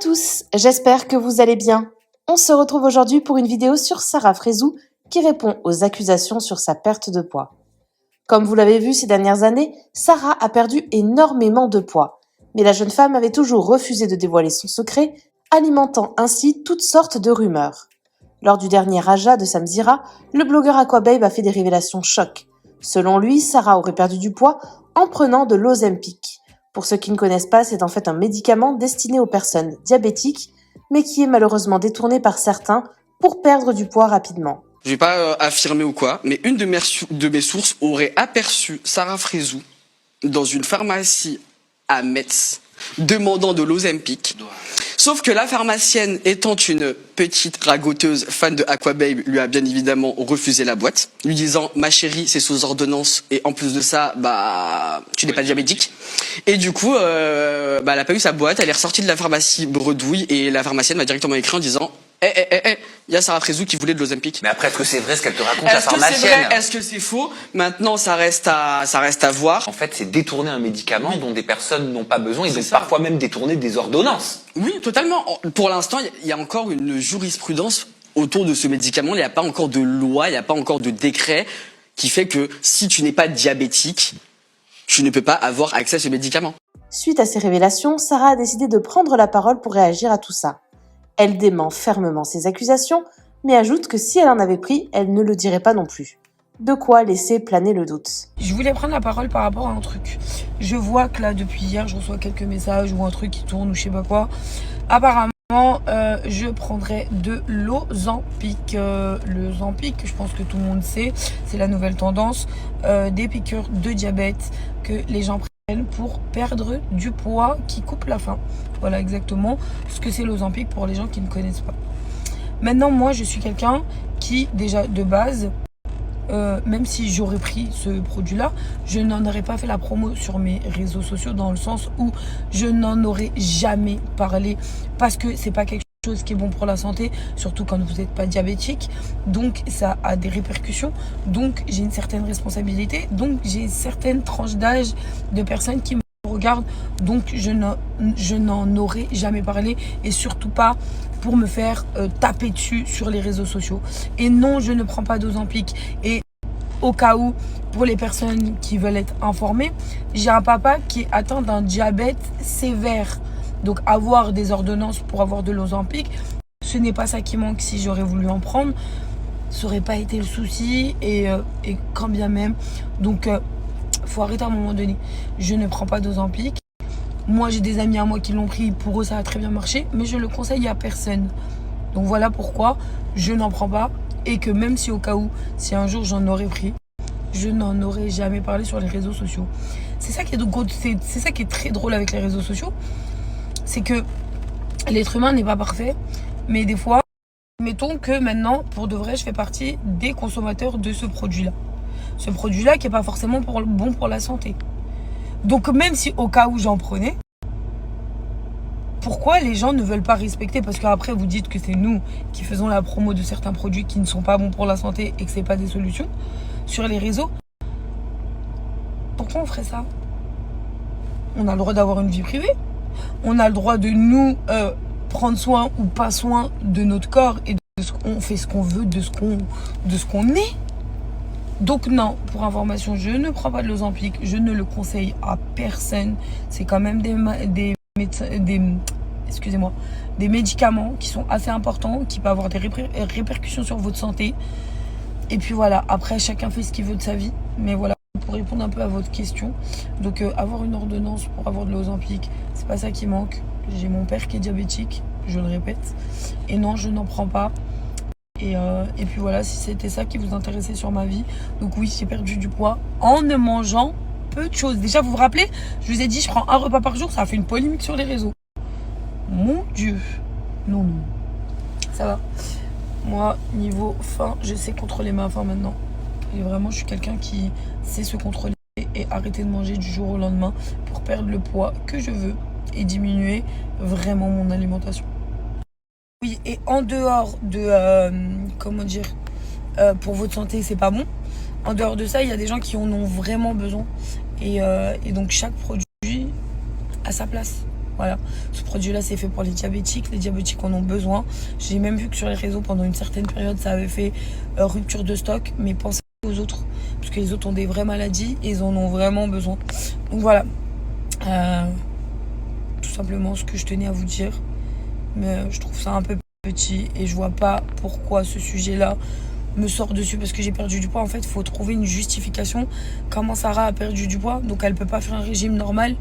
tous, j'espère que vous allez bien. On se retrouve aujourd'hui pour une vidéo sur Sarah Frézou qui répond aux accusations sur sa perte de poids. Comme vous l'avez vu ces dernières années, Sarah a perdu énormément de poids. Mais la jeune femme avait toujours refusé de dévoiler son secret, alimentant ainsi toutes sortes de rumeurs. Lors du dernier Raja de Samzira, le blogueur Aquababe a fait des révélations choc. Selon lui, Sarah aurait perdu du poids en prenant de l'Ozempic. Pour ceux qui ne connaissent pas, c'est en fait un médicament destiné aux personnes diabétiques, mais qui est malheureusement détourné par certains pour perdre du poids rapidement. Je vais pas affirmer ou quoi, mais une de mes sources aurait aperçu Sarah Frézou dans une pharmacie à Metz demandant de l'Ozempic. Sauf que la pharmacienne, étant une petite ragoteuse fan de Aquababe, lui a bien évidemment refusé la boîte, lui disant « Ma chérie, c'est sous ordonnance et en plus de ça, tu n'es pas diabétique ». Et du coup, elle a pas eu sa boîte, elle est ressortie de la pharmacie bredouille et la pharmacienne m'a directement écrit en disant « il y a Sarah Frézou qui voulait de l'Ozempic ». Mais après, est-ce que c'est vrai ce qu'elle te raconte, la pharmacienne? Est-ce que c'est faux? Maintenant, ça reste à voir. En fait, c'est détourner un médicament dont des personnes n'ont pas besoin et donc parfois même détourner des ordonnances. Oui, totalement. Pour l'instant, il y a encore une jurisprudence autour de ce médicament. Il n'y a pas encore de loi, il n'y a pas encore de décret qui fait que si tu n'es pas diabétique, tu ne peux pas avoir accès à ce médicament. Suite à ces révélations, Sarah a décidé de prendre la parole pour réagir à tout ça. Elle dément fermement ces accusations, mais ajoute que si elle en avait pris, elle ne le dirait pas non plus. De quoi laisser planer le doute. Je voulais prendre la parole par rapport à un truc. Je vois que là, depuis hier, je reçois quelques messages ou un truc qui tourne ou je sais pas quoi. Apparemment, je prendrais de l'Ozempic. Le Zempic, je pense que tout le monde sait, c'est la nouvelle tendance des piqûres de diabète que les gens prennent pour perdre du poids qui coupe la faim. Voilà exactement ce que c'est l'Ozempic pour les gens qui ne connaissent pas. Maintenant, moi, je suis quelqu'un qui, déjà de base, même si j'aurais pris ce produit-là, je n'en aurais pas fait la promo sur mes réseaux sociaux dans le sens où je n'en aurais jamais parlé parce que c'est pas quelque chose qui est bon pour la santé, surtout quand vous n'êtes pas diabétique. Donc, ça a des répercussions. Donc, j'ai une certaine responsabilité. Donc, j'ai une certaine tranche d'âge de personnes qui me regardent. Donc, je n'en aurais jamais parlé et surtout pas pour me faire taper dessus sur les réseaux sociaux. Et non, je ne prends pas d'Ozempic. Et au cas où, pour les personnes qui veulent être informées, j'ai un papa qui est atteint d'un diabète sévère. Donc, avoir des ordonnances pour avoir de l'Ozempic, ce n'est pas ça qui manque. Si j'aurais voulu en prendre, ça n'aurait pas été le souci. Et quand bien même. Donc, faut arrêter à un moment donné. Je ne prends pas d'Ozempic. Moi, j'ai des amis à moi qui l'ont pris. Pour eux, ça a très bien marché. Mais je le conseille à personne. Donc, voilà pourquoi je n'en prends pas. Et que même si au cas où, si un jour j'en aurais pris, je n'en aurais jamais parlé sur les réseaux sociaux. C'est ça qui est très drôle avec les réseaux sociaux. C'est que l'être humain n'est pas parfait. Mais des fois, mettons que maintenant, pour de vrai, je fais partie des consommateurs de ce produit-là. Ce produit-là qui n'est pas forcément bon pour la santé. Donc même si au cas où j'en prenais, pourquoi les gens ne veulent pas respecter? Parce qu'après vous dites que c'est nous qui faisons la promo de certains produits qui ne sont pas bons pour la santé et que c'est pas des solutions sur les réseaux. Pourquoi on ferait ça? On a le droit d'avoir une vie privée. On a le droit de nous prendre soin ou pas soin de notre corps et de ce qu'on fait, ce qu'on veut, de ce qu'on est. Donc non, pour information, je ne prends pas de l'Ozempic, je ne le conseille à personne. C'est quand même des médicaments qui sont assez importants, qui peuvent avoir des répercussions sur votre santé. Et puis voilà, après chacun fait ce qu'il veut de sa vie. Mais voilà, pour répondre un peu à votre question. Donc avoir une ordonnance pour avoir de l'Ozempic, c'est pas ça qui manque. J'ai mon père qui est diabétique, je le répète. Et non, je n'en prends pas. Et puis voilà, si c'était ça qui vous intéressait sur ma vie. Donc oui, j'ai perdu du poids en ne mangeant peu de choses. Déjà, vous vous rappelez, je vous ai dit, je prends un repas par jour. Ça a fait une polémique sur les réseaux. Mon Dieu. Non. Ça va. Moi, niveau faim, je sais contrôler ma faim maintenant. Et vraiment, je suis quelqu'un qui sait se contrôler et arrêter de manger du jour au lendemain pour perdre le poids que je veux et diminuer vraiment mon alimentation. Oui, et en dehors de, pour votre santé, c'est pas bon. En dehors de ça, il y a des gens qui en ont vraiment besoin. Et donc, chaque produit a sa place. Voilà, ce produit-là, c'est fait pour les diabétiques. Les diabétiques en ont besoin. J'ai même vu que sur les réseaux, pendant une certaine période, ça avait fait rupture de stock. Mais pensez aux autres, parce que les autres ont des vraies maladies et ils en ont vraiment besoin. Donc voilà, tout simplement ce que je tenais à vous dire. Mais je trouve ça un peu petit et je vois pas pourquoi ce sujet-là me sort dessus parce que j'ai perdu du poids. En fait, il faut trouver une justification. Comment Sarah a perdu du poids, donc elle peut pas faire un régime normal.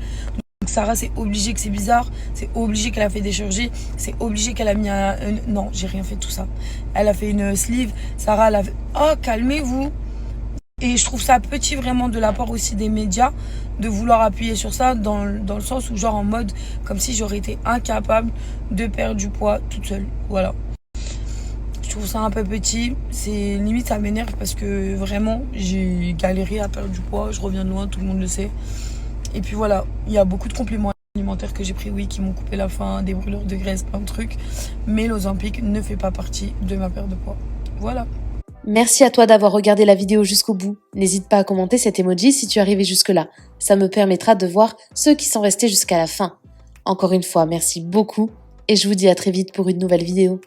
Donc Sarah, c'est obligé que c'est bizarre, c'est obligé qu'elle a fait des chirurgies, c'est obligé qu'elle a mis un... Non, j'ai rien fait de tout ça. Elle a fait une sleeve, Sarah, elle a fait... Oh, calmez-vous. Et je trouve ça petit vraiment de la part aussi des médias de vouloir appuyer sur ça dans le sens où genre en mode comme si j'aurais été incapable de perdre du poids toute seule. Voilà. Je trouve ça un peu petit. C'est limite ça m'énerve parce que vraiment j'ai galéré à perdre du poids. Je reviens de loin, tout le monde le sait. Et puis voilà, il y a beaucoup de compléments alimentaires que j'ai pris, oui, qui m'ont coupé la faim, des brûlures de graisse, plein de trucs. Mais l'Ozempic ne fait pas partie de ma perte de poids. Voilà. Merci à toi d'avoir regardé la vidéo jusqu'au bout. N'hésite pas à commenter cet emoji si tu es arrivé jusque-là. Ça me permettra de voir ceux qui sont restés jusqu'à la fin. Encore une fois, merci beaucoup et je vous dis à très vite pour une nouvelle vidéo.